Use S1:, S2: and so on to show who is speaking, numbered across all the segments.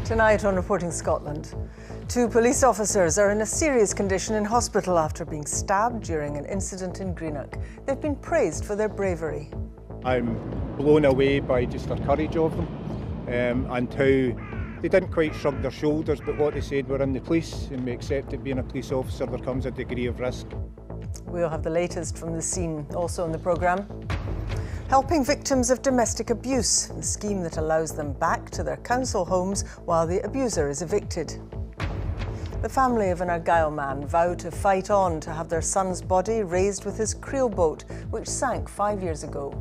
S1: Tonight on Reporting Scotland, 2 police officers are in a serious condition in hospital after being stabbed during an incident in Greenock. They've been praised for their bravery.
S2: I'm blown away by just the courage of them and how they didn't quite shrug their shoulders, but what they said, we're in the police and we accept that being a police officer there comes a degree of risk.
S1: We'll have the latest from the scene also in the programme. Helping victims of domestic abuse, the scheme that allows them back to their council homes while the abuser is evicted. The family of an Argyll man vowed to fight on to have their son's body raised with his creel boat, which sank 5 years ago.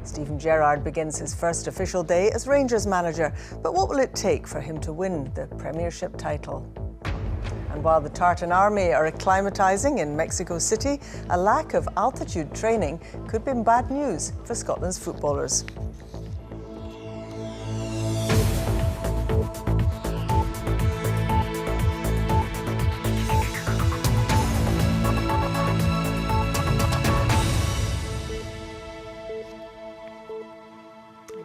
S1: Stephen Gerrard begins his first official day as Rangers manager, but what will it take for him to win the Premiership title? And while the Tartan Army are acclimatising in Mexico City, a lack of altitude training could be bad news for Scotland's footballers.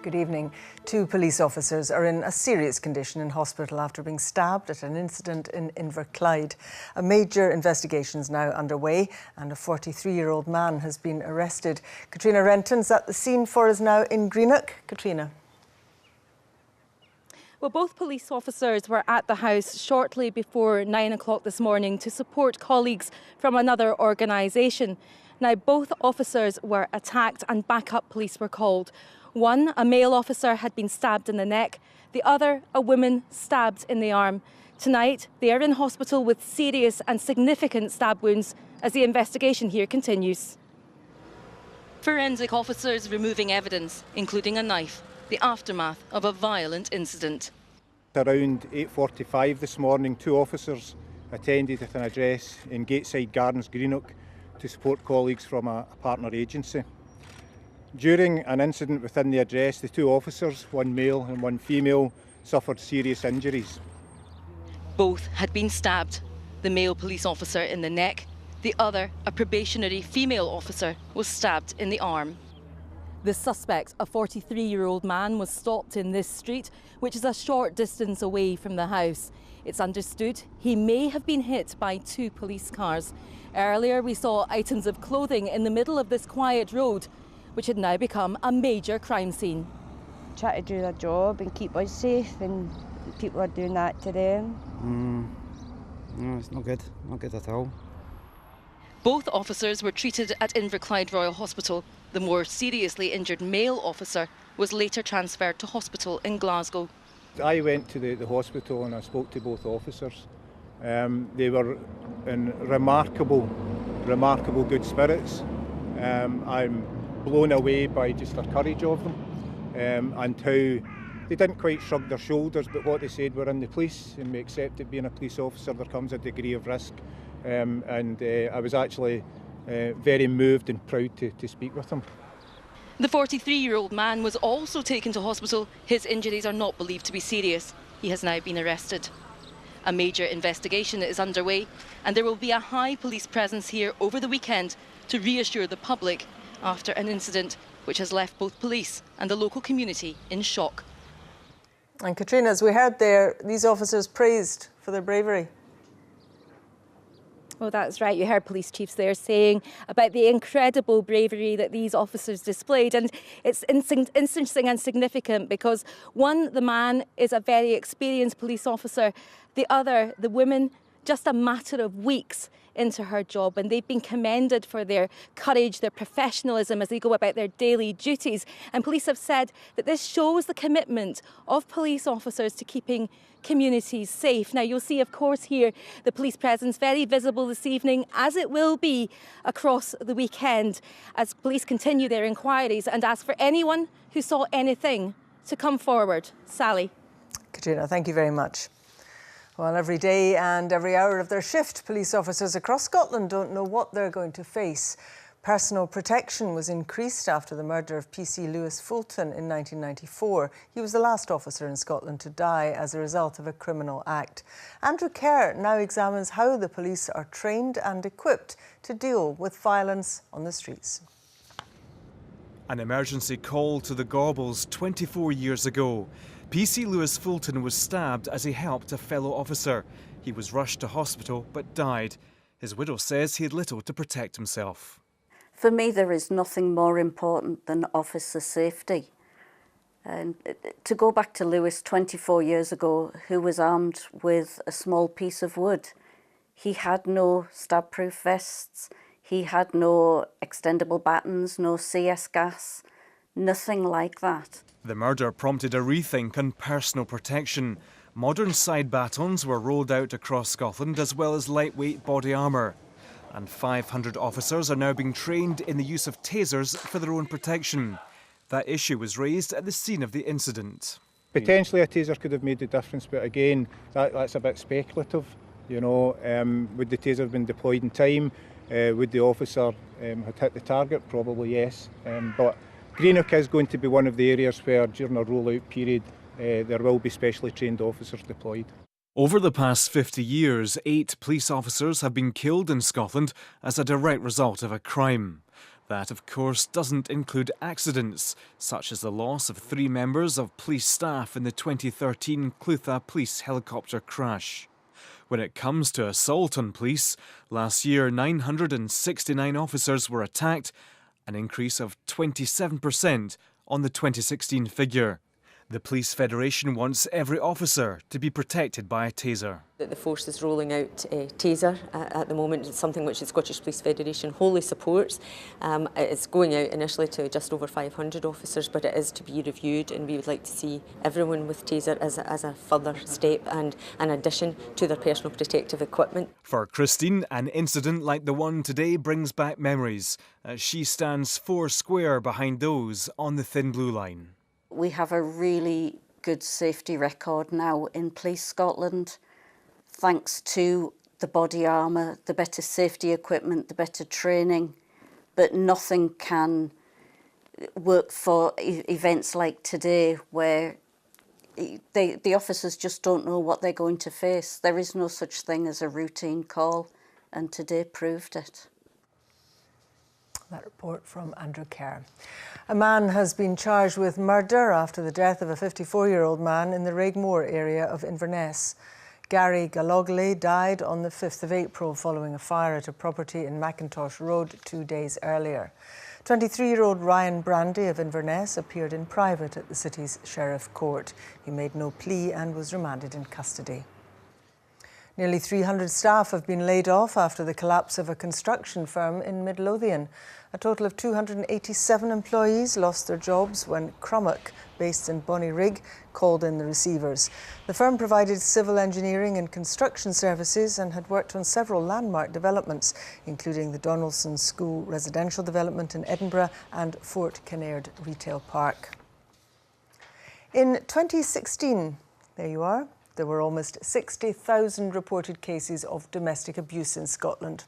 S1: Good evening. 2 police officers are in a serious condition in hospital after being stabbed at an incident in Inverclyde. A major investigation is now underway and a 43-year-old man has been arrested. Katrina Renton's at the scene for us now in Greenock. Katrina.
S3: Well, both police officers were at the house shortly before 9 o'clock this morning to support colleagues from another organisation. Now, both officers were attacked and backup police were called. One, a male officer, had been stabbed in the neck. The other, a woman, stabbed in the arm. Tonight, they are in hospital with serious and significant stab wounds as the investigation here continues. Forensic officers removing evidence, including a knife, the aftermath of a violent incident.
S2: Around 8:45 this morning, 2 officers attended at an address in Gateside Gardens, Greenock, to support colleagues from a partner agency. During an incident within the address, the 2 officers, one male and one female, suffered serious injuries.
S3: Both had been stabbed, the male police officer in the neck, the other, a probationary female officer, was stabbed in the arm. The suspect, a 43-year-old man, was stopped in this street, which is a short distance away from the house. It's understood he may have been hit by 2 police cars. Earlier, we saw items of clothing in the middle of this quiet road, which had now become a major crime scene.
S4: Try to do their job and keep us safe, and people are doing that to them.
S5: No, it's not good at all.
S3: Both officers were treated at Inverclyde Royal Hospital. The more seriously injured male officer was later transferred to hospital in Glasgow.
S2: I went to the hospital and I spoke to both officers. They were in remarkable good spirits. I'm blown away by just the courage of them and how they didn't quite shrug their shoulders, but what they said, we're in the police and we accept that being a police officer there comes a degree of risk, and I was actually very moved and proud to speak with them.
S3: The 43-year-old man was also taken to hospital. His injuries are not believed to be serious. He has now been arrested. A major investigation is underway and there will be a high police presence here over the weekend to reassure the public after an incident which has left both police and the local community in shock.
S1: And Katrina, as we heard there, these officers praised for their bravery.
S3: Well, that's right. You heard police chiefs there saying about the incredible bravery that these officers displayed. And it's interesting and significant because one, the man is a very experienced police officer. The other, the woman, just a matter of weeks into her job, and they've been commended for their courage, their professionalism as they go about their daily duties. And police have said that this shows the commitment of police officers to keeping communities safe. Now, you'll see, of course, here the police presence very visible this evening, as it will be across the weekend, as police continue their inquiries and ask for anyone who saw anything to come forward. Sally.
S1: Katrina, thank you very much. Well, every day and every hour of their shift, police officers across Scotland don't know what they're going to face. Personal protection was increased after the murder of PC Lewis Fulton in 1994. He was the last officer in Scotland to die as a result of a criminal act. Andrew Kerr now examines how the police are trained and equipped to deal with violence on the streets.
S6: An emergency call to the Gorbals 24 years ago. PC Lewis Fulton was stabbed as he helped a fellow officer. He was rushed to hospital but died. His widow says he had little to protect himself.
S7: For me, there is nothing more important than officer safety. And to go back to Lewis 24 years ago, who was armed with a small piece of wood. He had no stab-proof vests, he had no extendable batons, no CS gas, nothing like that.
S6: The murder prompted a rethink on personal protection. Modern side batons were rolled out across Scotland, as well as lightweight body armour. And 500 officers are now being trained in the use of tasers for their own protection. That issue was raised at the scene of the incident.
S2: Potentially a taser could have made the difference, but again, that's a bit speculative. You know, would the taser have been deployed in time? Would the officer have hit the target? Probably yes. But Greenock is going to be one of the areas where during a rollout period there will be specially trained officers deployed.
S6: Over the past 50 years, 8 police officers have been killed in Scotland as a direct result of a crime. That, of course, doesn't include accidents, such as the loss of 3 members of police staff in the 2013 Clutha police helicopter crash. When it comes to assault on police, last year 969 officers were attacked, an increase of 27% on the 2016 figure. The Police Federation wants every officer to be protected by a taser.
S8: The force is rolling out taser at the moment. It's something which the Scottish Police Federation wholly supports. It's going out initially to just over 500 officers, but it is to be reviewed, and we would like to see everyone with taser as a further step and an addition to their personal protective equipment.
S6: For Christine, an incident like the one today brings back memories, as she stands 4 square behind those on the thin blue line.
S7: We have a really good safety record now in Police Scotland, thanks to the body armour, the better safety equipment, the better training, but nothing can work for events like today where the officers just don't know what they're going to face. There is no such thing as a routine call, and today proved it.
S1: That report from Andrew Kerr. A man has been charged with murder after the death of a 54-year-old man in the Raigmore area of Inverness. Gary Gallogly died on the 5th of April following a fire at a property in Macintosh Road 2 days earlier. 23-year-old Ryan Brandy of Inverness appeared in private at the city's Sheriff Court. He made no plea and was remanded in custody. Nearly 300 staff have been laid off after the collapse of a construction firm in Midlothian. A total of 287 employees lost their jobs when Crummock, based in Bonnyrigg, called in the receivers. The firm provided civil engineering and construction services and had worked on several landmark developments, including the Donaldson School residential development in Edinburgh and Fort Kinnaird Retail Park. In 2016, there you are, there were almost 60,000 reported cases of domestic abuse in Scotland.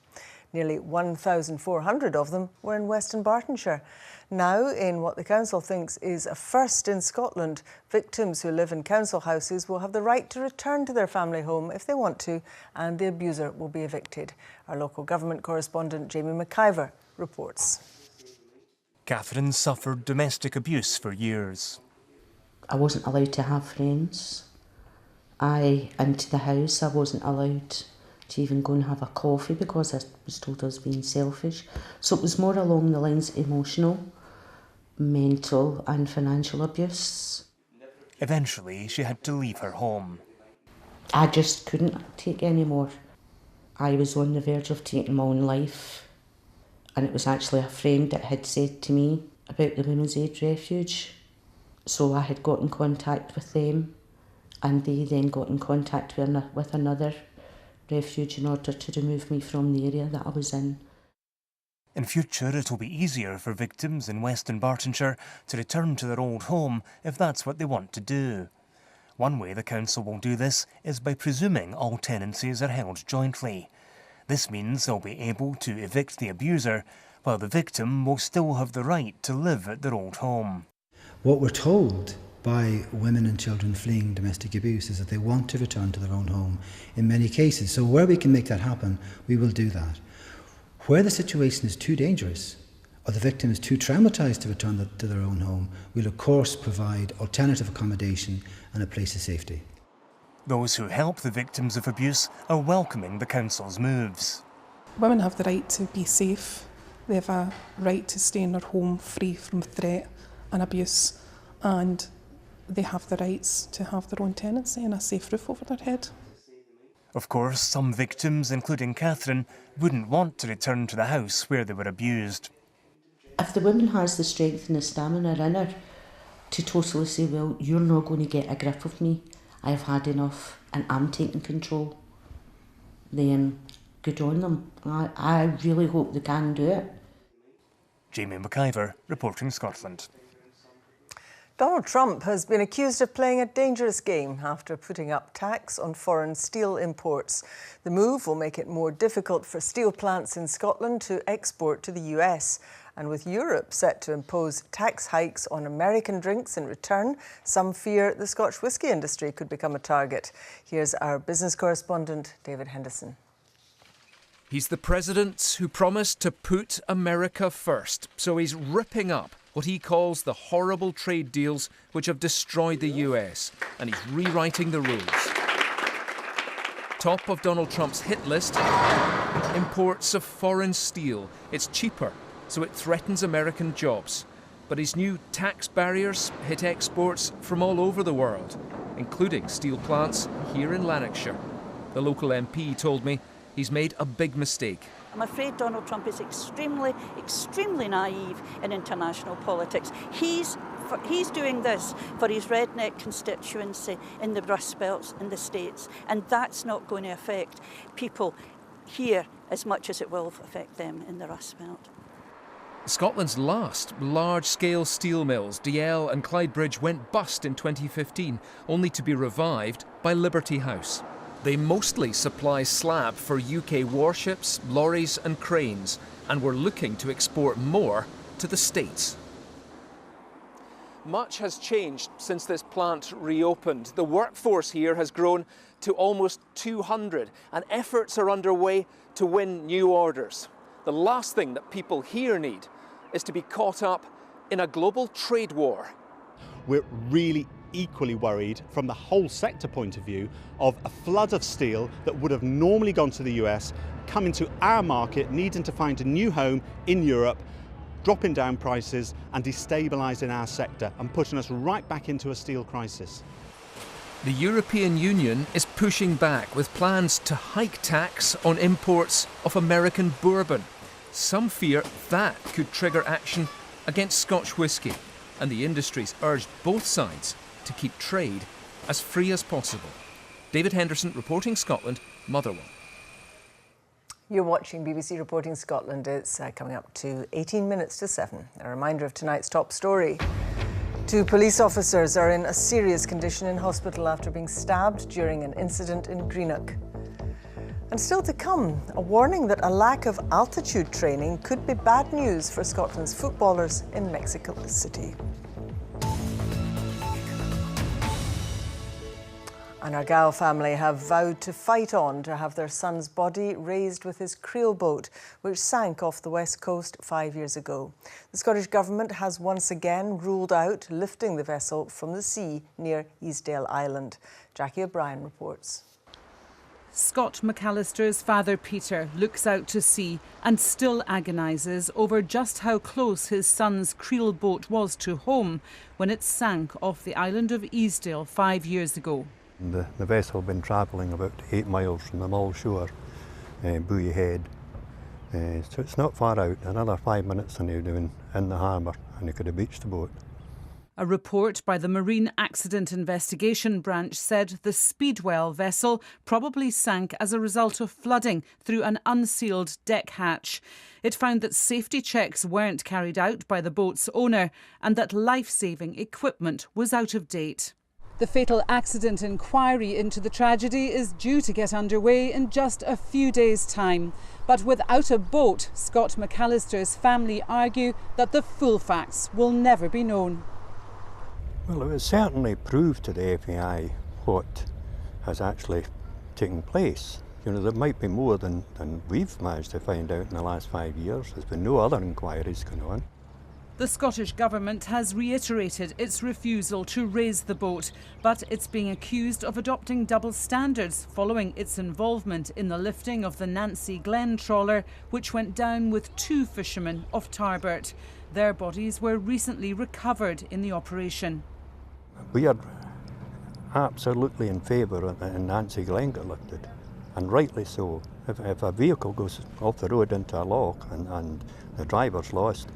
S1: Nearly 1,400 of them were in Western Bartonshire. Now, in what the council thinks is a first in Scotland, victims who live in council houses will have the right to return to their family home if they want to, and the abuser will be evicted. Our local government correspondent Jamie McIver reports.
S9: Catherine suffered domestic abuse for years.
S10: I wasn't allowed to have friends. Into the house, I wasn't allowed to even go and have a coffee because I was told I was being selfish. So it was more along the lines of emotional, mental and financial abuse.
S9: Eventually, she had to leave her home.
S10: I just couldn't take any more. I was on the verge of taking my own life, and it was actually a friend that had said to me about the Women's Aid Refuge. So I had got in contact with them, and they then got in contact with another refuge in order to remove me from the area that I was in.
S9: In future, it will be easier for victims in Western Bartonshire to return to their old home if that's what they want to do. One way the council will do this is by presuming all tenancies are held jointly. This means they'll be able to evict the abuser, while the victim will still have the right to live at their old home.
S11: What we're told by women and children fleeing domestic abuse is that they want to return to their own home in many cases. So where we can make that happen, we will do that. Where the situation is too dangerous or the victim is too traumatised to return to their own home, we'll of course provide alternative accommodation and a place of safety.
S9: Those who help the victims of abuse are welcoming the council's moves.
S12: Women have the right to be safe. They have a right to stay in their home free from threat and abuse, and they have the rights to have their own tenancy and a safe roof over their head.
S9: Of course, some victims, including Catherine, wouldn't want to return to the house where they were abused.
S10: If the woman has the strength and the stamina in her to totally say, well, you're not going to get a grip of me, I've had enough and I'm taking control, then good on them. I really hope they can do it.
S9: Jamie McIver, reporting Scotland.
S1: Donald Trump has been accused of playing a dangerous game after putting up tax on foreign steel imports. The move will make it more difficult for steel plants in Scotland to export to the US. And with Europe set to impose tax hikes on American drinks in return, some fear the Scotch whisky industry could become a target. Here's our business correspondent, David Henderson.
S13: He's the president who promised to put America first, so he's ripping up what he calls the horrible trade deals which have destroyed the US, and he's rewriting the rules. Top of Donald Trump's hit list, imports of foreign steel. It's cheaper, so it threatens American jobs. But his new tax barriers hit exports from all over the world, including steel plants here in Lanarkshire. The local MP told me he's made a big mistake.
S14: I'm afraid Donald Trump is extremely naive in international politics. He's doing this for his redneck constituency in the Rust Belts in the States, and that's not going to affect people here as much as it will affect them in the Rust Belt.
S13: Scotland's last large-scale steel mills, DL and Clydebridge, went bust in 2015, only to be revived by Liberty House. They mostly supply slab for UK warships, lorries and cranes, and were looking to export more to the States. Much has changed since this plant reopened. The workforce here has grown to almost 200, and efforts are underway to win new orders. The last thing that people here need is to be caught up in a global trade war.
S15: We're really equally worried from the whole sector point of view of a flood of steel that would have normally gone to the US, coming to our market, needing to find a new home in Europe, dropping down prices and destabilising our sector and putting us right back into a steel crisis.
S13: The European Union is pushing back with plans to hike tax on imports of American bourbon. Some fear that could trigger action against Scotch whisky, and the industry's urged both sides to keep trade as free as possible. David Henderson, reporting Scotland, Motherwell.
S1: You're watching BBC Reporting Scotland. It's coming up to 18 minutes to 7. A reminder of tonight's top story. 2 police officers are in a serious condition in hospital after being stabbed during an incident in Greenock. And still to come, a warning that a lack of altitude training could be bad news for Scotland's footballers in Mexico City. And our Argyll family have vowed to fight on to have their son's body raised with his creel boat, which sank off the west coast 5 years ago. The Scottish Government has once again ruled out lifting the vessel from the sea near Easdale Island. Jackie O'Brien reports.
S16: Scott McAllister's father Peter looks out to sea and still agonises over just how close his son's creel boat was to home when it sank off the island of Easdale 5 years ago.
S17: The vessel had been travelling about 8 miles from the Mull shore, Buoy Head. So it's not far out, another 5 minutes and they'd been in the harbour and they could have beached the boat.
S16: A report by the Marine Accident Investigation Branch said the Speedwell vessel probably sank as a result of flooding through an unsealed deck hatch. It found that safety checks weren't carried out by the boat's owner and that life-saving equipment was out of date. The fatal accident inquiry into the tragedy is due to get underway in just a few days' time. But without a boat, Scott McAllister's family argue that the full facts will never be known.
S17: Well, it was certainly proved to the FAI what has actually taken place. You know, there might be more than we've managed to find out in the last 5 years. There's been no other inquiries going on.
S16: The Scottish Government has reiterated its refusal to raise the boat, but it's being accused of adopting double standards following its involvement in the lifting of the Nancy Glen trawler, which went down with 2 fishermen off Tarbert. Their bodies were recently recovered in the operation.
S17: We are absolutely in favour of Nancy Glen got lifted, and rightly so. If a vehicle goes off the road into a loch and the driver's lost,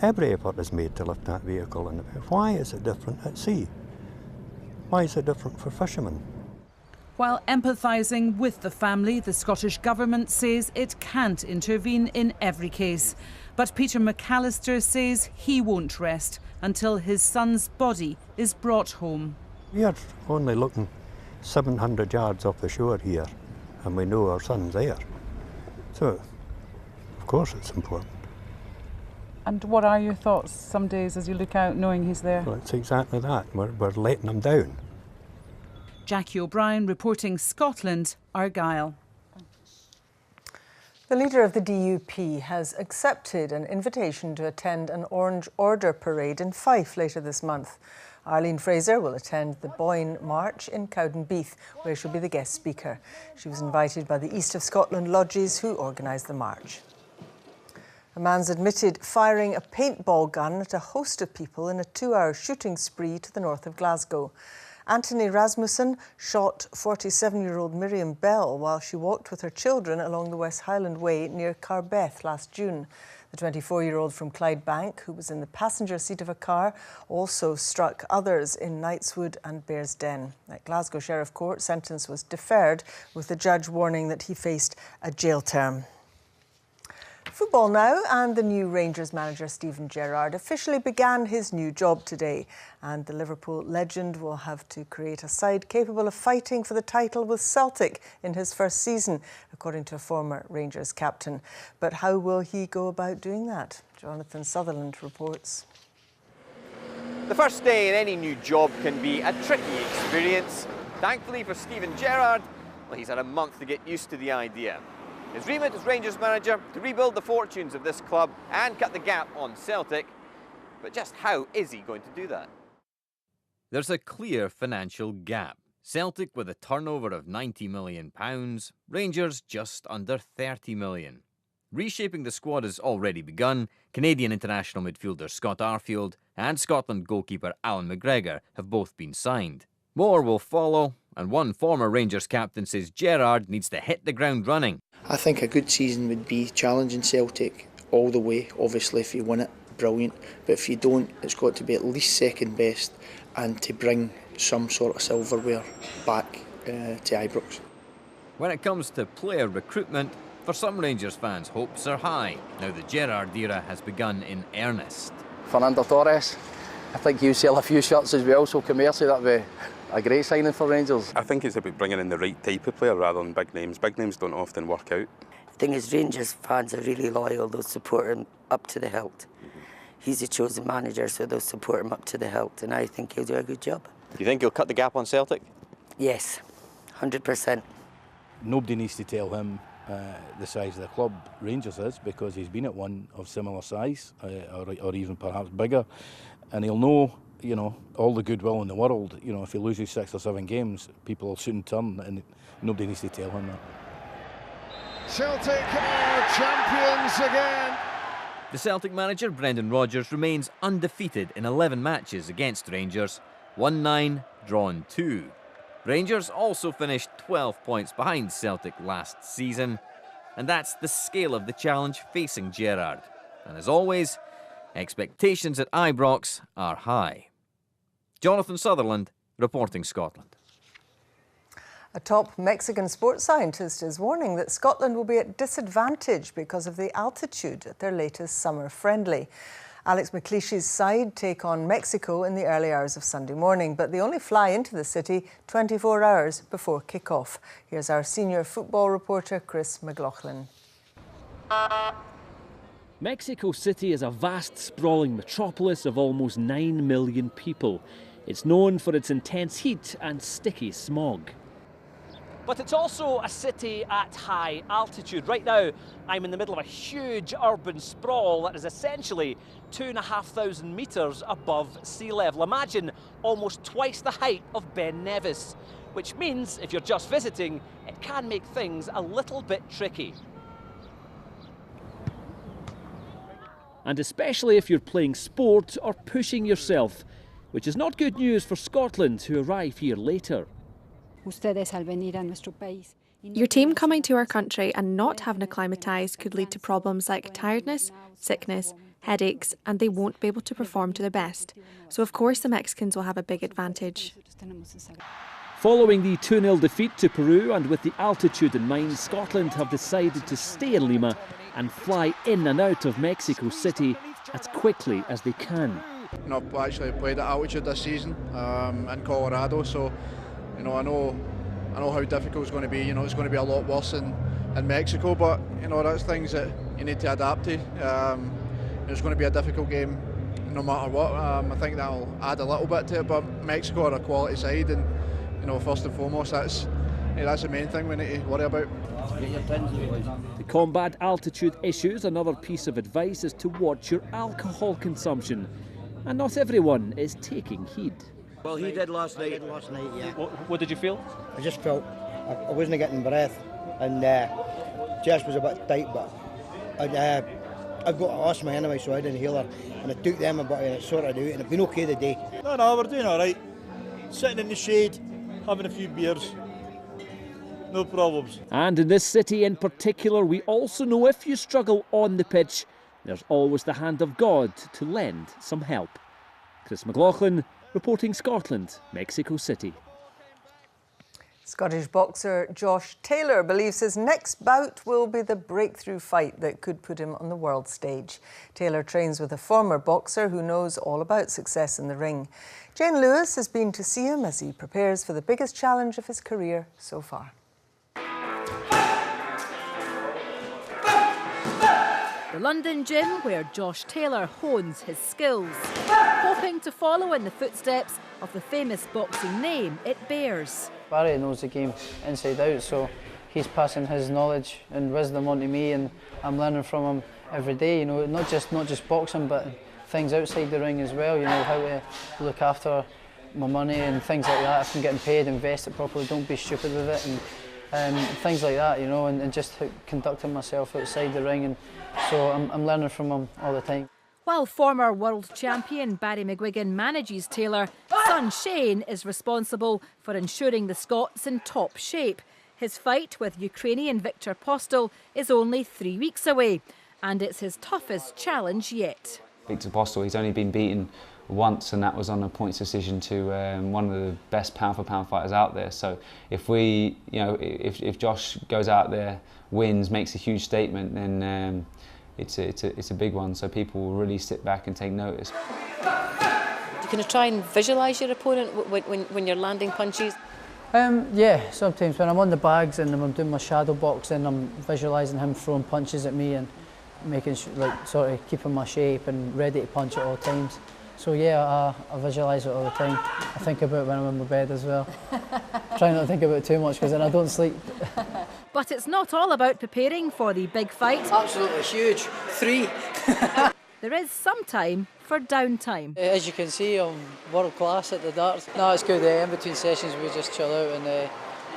S17: every effort is made to lift that vehicle. And why is it different at sea? Why is it different for fishermen?
S16: While empathising with the family, the Scottish Government says it can't intervene in every case. But Peter McAllister says he won't rest until his son's body is brought home.
S17: We are only looking 700 yards off the shore here, and we know our son's there. So, of course it's important.
S16: And what are your thoughts some days as you look out knowing he's there?
S17: Well, it's exactly that. We're letting him down.
S16: Jackie O'Brien reporting Scotland, Argyll.
S1: The leader of the DUP has accepted an invitation to attend an Orange Order parade in Fife later this month. Arlene Fraser will attend the Boyne March in Cowdenbeath, where she'll be the guest speaker. She was invited by the East of Scotland lodges who organised the march. A man's admitted firing a paintball gun at a host of people in a 2-hour shooting spree to the north of Glasgow. Anthony Rasmussen shot 47-year-old Miriam Bell while she walked with her children along the West Highland Way near Carbeth last June. The 24-year-old from Clydebank, who was in the passenger seat of a car, also struck others in Knightswood and Bearsden. At Glasgow Sheriff Court, sentence was deferred, with the judge warning that he faced a jail term. Football now, and the new Rangers manager Steven Gerrard officially began his new job today, and the Liverpool legend will have to create a side capable of fighting for the title with Celtic in his first season, according to a former Rangers captain. But how will he go about doing that? Jonathan Sutherland reports.
S18: The first day in any new job can be a tricky experience. Thankfully for Steven Gerrard, well, he's had a month to get used to the idea. His remit as Rangers manager to rebuild the fortunes of this club and cut the gap on Celtic. But just how is he going to do that?
S19: There's a clear financial gap. Celtic with a turnover of £90 million, Rangers just under £30 million. Reshaping the squad has already begun. Canadian international midfielder Scott Arfield and Scotland goalkeeper Alan McGregor have both been signed. More will follow, and one former Rangers captain says Gerrard needs to hit the ground running.
S20: I think a good season would be challenging Celtic all the way. Obviously, if you win it, brilliant. But if you don't, it's got to be at least second best, and to bring some sort of silverware back to Ibrox.
S19: When it comes to player recruitment, for some Rangers fans, hopes are high. Now the Gerrard era has begun in earnest.
S21: Fernando Torres, I think he'll sell a few shirts as well, so commercially that'd be a great signing for Rangers.
S22: I think it's about bringing in the right type of player rather than big names. Big names don't often work out.
S23: The thing is, Rangers fans are really loyal. They'll support him up to the hilt. He's a chosen manager, so they'll support him up to the hilt, and I think he'll do a good job.
S18: Do you think he'll cut the gap on Celtic?
S23: Yes, 100%.
S24: Nobody needs to tell him the size of the club Rangers is, because he's been at one of similar size, or even perhaps bigger, and he'll know, you know, all the goodwill in the world. You know, if he loses 6 or 7 games, people will soon turn, and nobody needs to tell him that.
S25: Celtic are champions again.
S19: The Celtic manager, Brendan Rodgers, remains undefeated in 11 matches against Rangers, won 9, drawn 2. Rangers also finished 12 points behind Celtic last season, and that's the scale of the challenge facing Gerrard. And as always, expectations at Ibrox are high. Jonathan Sutherland, reporting Scotland.
S1: A top Mexican sports scientist is warning that Scotland will be at disadvantage because of the altitude at their latest summer friendly. Alex McLeish's side take on Mexico in the early hours of Sunday morning, but they only fly into the city 24 hours before kick-off. Here's our senior football reporter, Chris McLaughlin.
S26: Mexico City is a vast, sprawling metropolis of almost 9 million people. It's known for its intense heat and sticky smog.
S2: But it's also a city at high altitude. Right now, I'm in the middle of a huge urban sprawl that is essentially 2,500 metres above sea level. Imagine almost twice the height of Ben Nevis, which means if you're just visiting, it can make things a little bit tricky.
S26: And especially if you're playing sport or pushing yourself, which is not good news for Scotland, who arrive here later.
S3: Your team coming to our country and not having acclimatised could lead to problems like tiredness, sickness, headaches, and they won't be able to perform to their best. So of course the Mexicans will have a big advantage.
S26: Following the 2-0 defeat to Peru and with the altitude in mind, Scotland have decided to stay in Lima and fly in and out of Mexico City as quickly as they can.
S4: You know, I've actually played at altitude this season in Colorado, so you know, I know how difficult it's going to be. You know, it's going to be a lot worse in Mexico, but you know, that's things that you need to adapt to. It's going to be a difficult game no matter what. I think that'll add a little bit to it, but Mexico are a quality side, and you know, first and foremost, that's the main thing we need to worry about.
S26: To combat altitude issues, another piece of advice is to watch your alcohol consumption, and not everyone is taking heed.
S5: Well, he did last night.
S26: Yeah. What did you feel?
S5: I just felt I wasn't getting breath, and chest was a bit tight, but I've got asthma anyway, so I had an inhaler, and I took them a bit and it sorted out, and I've been okay today.
S6: No, we're doing all right. Sitting in the shade, having a few beers, no problems.
S26: And in this city in particular, we also know if you struggle on the pitch, there's always the hand of God to lend some help. Chris McLaughlin, reporting Scotland, Mexico City.
S1: Scottish boxer Josh Taylor believes his next bout will be the breakthrough fight that could put him on the world stage. Taylor trains with a former boxer who knows all about success in the ring. Jane Lewis has been to see him as he prepares for the biggest challenge of his career so far.
S8: The London gym where Josh Taylor hones his skills, hoping to follow in the footsteps of the famous boxing name it bears.
S27: Barry knows the game inside out, so he's passing his knowledge and wisdom on to me, and I'm learning from him every day. You know, not just boxing, but things outside the ring as well. You know, how to look after my money and things like that. If I'm getting paid, invest it properly. Don't be stupid with it, and things like that. You know, and just conducting myself outside the ring, and so I'm learning from him all the time.
S8: While former world champion Barry McGuigan manages Taylor, son Shane is responsible for ensuring the Scots in top shape. His fight with Ukrainian Viktor Postol is only 3 weeks away, and it's his toughest challenge yet.
S28: Viktor Postol, he's only been beaten once, and that was on a points decision to one of the best pound-for-pound fighters out there. So if if Josh goes out there, wins, makes a huge statement, then it's a big one. So people will really sit back and take notice.
S29: You can try and visualise your opponent when you're landing punches.
S27: Yeah, sometimes when I'm on the bags and I'm doing my shadow boxing, I'm visualising him throwing punches at me and making sort of keeping my shape and ready to punch at all times. So yeah, I visualise it all the time. I think about it when I'm in my bed as well. Try not to think about it too much because then I don't sleep.
S8: But it's not all about preparing for the big fight.
S27: Absolutely huge. 3.
S8: There is some time for downtime.
S27: As you can see, I'm world class at the darts. No, it's good. In between sessions we just chill out and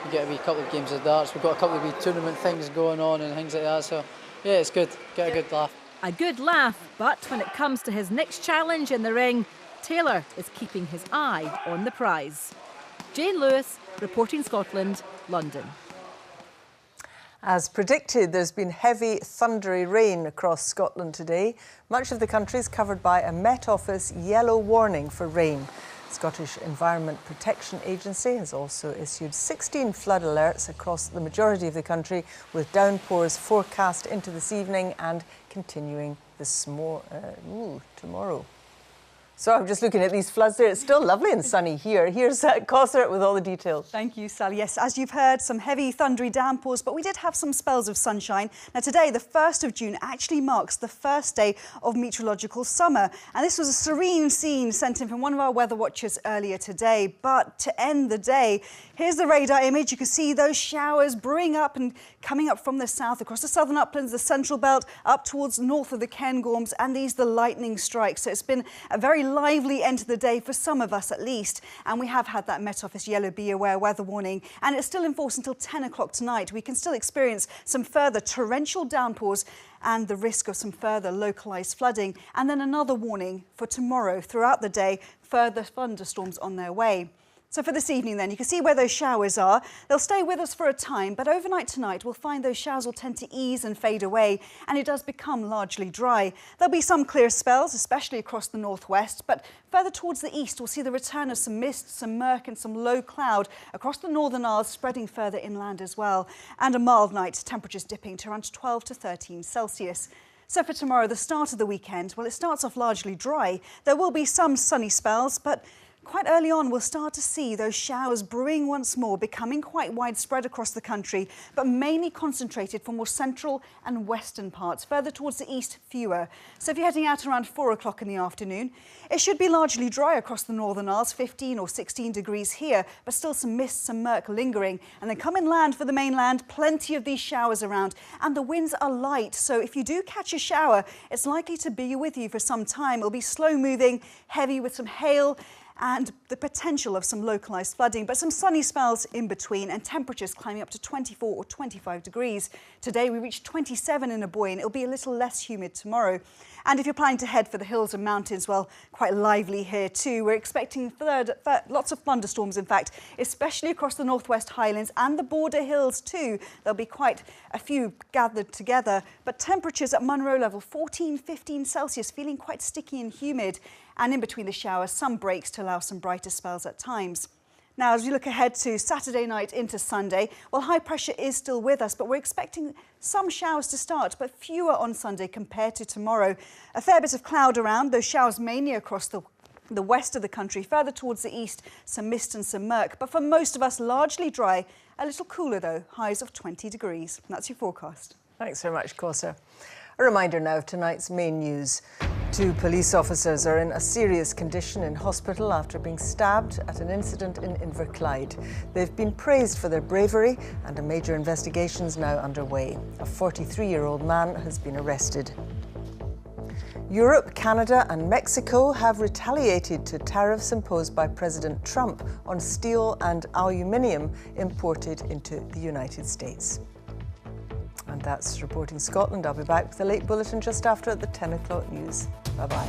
S27: we get a wee couple of games of darts. We've got a couple of wee tournament things going on and things like that. So yeah, it's good. Get a good laugh.
S8: A good laugh, but when it comes to his next challenge in the ring, Taylor is keeping his eye on the prize. Jane Lewis, reporting Scotland, London.
S1: As predicted, there's been heavy, thundery rain across Scotland today. Much of the country is covered by a Met Office yellow warning for rain. The Scottish Environment Protection Agency has also issued 16 flood alerts across the majority of the country, with downpours forecast into this evening and continuing tomorrow. So I'm just looking at these floods there. It's still lovely and sunny here. Here's Cosser with all the details.
S7: Thank you, Sally. Yes, as you've heard, some heavy thundery downpours, but we did have some spells of sunshine. Now today, the 1st of June, actually marks the first day of meteorological summer. And this was a serene scene sent in from one of our weather watchers earlier today. But to end the day, here's the radar image. You can see those showers brewing up and coming up from the south across the southern uplands, the central belt, up towards north of the Cairngorms, and these the lightning strikes. So it's been a very lively end to the day for some of us at least, and we have had that Met Office yellow be aware weather warning, and it's still in force until 10 o'clock tonight. We can still experience some further torrential downpours and the risk of some further localised flooding, and then another warning for tomorrow throughout the day, further thunderstorms on their way. So for this evening then, you can see where those showers are. They'll stay with us for a time, but overnight tonight we'll find those showers will tend to ease and fade away, and it does become largely dry. There'll be some clear spells, especially across the northwest, but further towards the east we'll see the return of some mist, some murk and some low cloud across the Northern Isles, spreading further inland as well. And a mild night, temperatures dipping to around 12 to 13 Celsius. So for tomorrow, the start of the weekend, well, it starts off largely dry. There will be some sunny spells, but quite early on, we'll start to see those showers brewing once more, becoming quite widespread across the country, but mainly concentrated for more central and western parts. Further towards the east, fewer. So if you're heading out around 4 o'clock in the afternoon, it should be largely dry across the Northern Isles, 15 or 16 degrees here, but still some mist, some murk lingering. And then come inland for the mainland, plenty of these showers around, and the winds are light. So if you do catch a shower, it's likely to be with you for some time. It'll be slow moving, heavy with some hail, and the potential of some localised flooding, but some sunny spells in between, and temperatures climbing up to 24 or 25 degrees. Today we reached 27 in Aboyne. It'll be a little less humid tomorrow. And if you're planning to head for the hills and mountains, well, quite lively here too. We're expecting lots of thunderstorms, in fact, especially across the Northwest Highlands and the border hills too. There'll be quite a few gathered together, but temperatures at Munro level, 14, 15 Celsius, feeling quite sticky and humid. And in between the showers, some breaks to allow some brighter spells at times. Now, as we look ahead to Saturday night into Sunday, well, high pressure is still with us, but we're expecting some showers to start, but fewer on Sunday compared to tomorrow. A fair bit of cloud around, those showers mainly across the west of the country. Further towards the east, some mist and some murk, but for most of us, largely dry. A little cooler though, highs of 20 degrees. And that's your forecast.
S1: Thanks very much, Corsa. A reminder now of tonight's main news. 2 police officers are in a serious condition in hospital after being stabbed at an incident in Inverclyde. They've been praised for their bravery, and a major investigation is now underway. A 43-year-old man has been arrested. Europe, Canada and Mexico have retaliated to tariffs imposed by President Trump on steel and aluminium imported into the United States. And that's Reporting Scotland. I'll be back with a late bulletin just after the 10 o'clock news. Bye-bye.